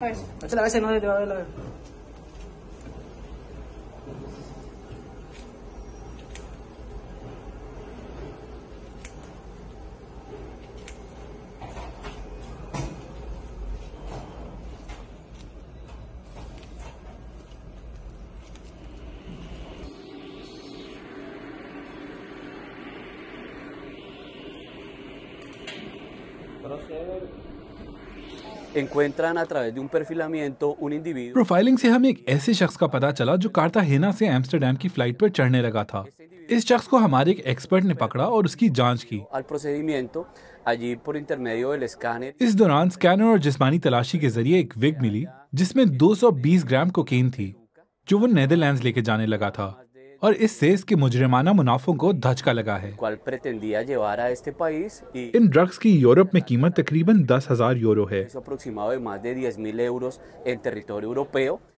A veces no te va a ver la... encuentran a través de un perfilamiento un individuo. Profiling से हमें एक ऐसे शख्स का पता चला जो कार्टाहेना से एम्स्टर्डम की फ्लाइट पर चढ़ने लगा था। इस शख्स को हमारे एक एक्सपर्ट ने पकड़ा और उसकी जांच की। Al procedimiento allí por intermedio del escáner. इस दौरान स्कैनर और जिस्मानी तलाशी के जरिए एक विग मिली जिसमें 220 ग्राम कोकीन थी जो वो नेदरलैंड्स लेके जाने लगा था और इससे इसके मुजरिमाना मुनाफों को धचका लगा है। Cual pretendía llevar a este país y in drugs की यूरोप में कीमत तकरीबन 10,000 यूरो है। eso aproximado de más de 10.000 euros en territorio europeo.